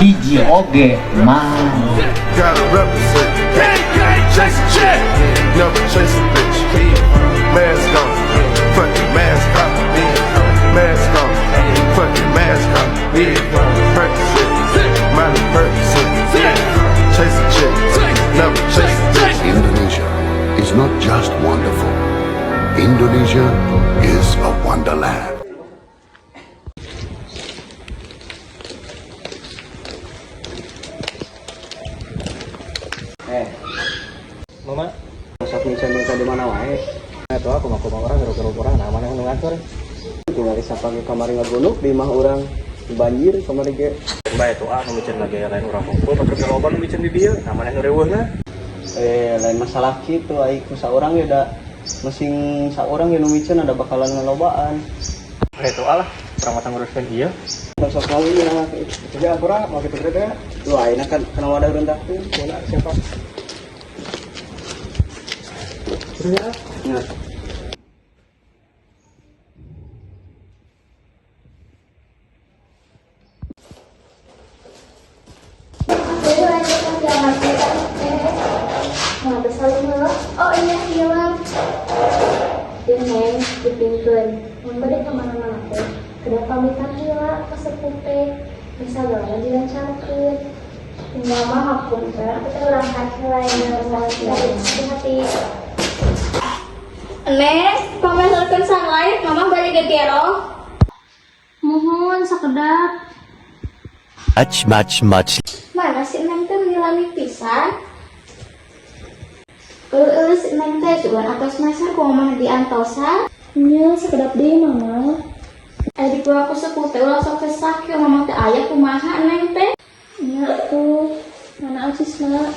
hiji oge mah. Gotta represent. Chase a chick, never chase a bitch. Mask on, fucking mask on. Mask on, fucking mask on. Percocet, Miley Percocet. Chase a chick, never chase a bitch. Indonesia is not just wonderful. Indonesia is a wonderland. Mama, masa minta di mana wae? Itu aku mau orang gerok-gerok nah mana yang ngatur? Tinggal bisa pakai kamar ngagunuk di mah orang banjir kamar ge. Bae itu nu micen lagi lain urang kumpul pakai geroban nu micen di dieu, nah mana nu reuweuna? Lain masalah kitu ai ku saurang ge da mesin saurang ge nu micen ada bakalan ngalobaan. Itu alah, urang mah nguruskeun ieu. Sok mau ieu nah, kerja urang mau kitu teh. Lu ayeuna kan kana wadah rendah tuh, siapa? Ya. Oh iya hilang. Neng dipinkeun. Mun bade ka mana-mana teh, kada pamitan heula ka sepuh teh. Bisa gawe dilancarkeun. Tinggal mah hapunten, kita urang heula yang hati-hati. Nes, pameselkeun sunlight, mama balik ke Tiaro. Mohon sakedap. Much. Mana si Neng teh ngilani pisan? Si Neng teh coba atas nasar ku mah diantosan. Nya sakedap deui mama. Adi ku aku sepuh teh ulah sok sakit mama teh aya kumaha Neng teh? Nya tuh, mana Asis mah?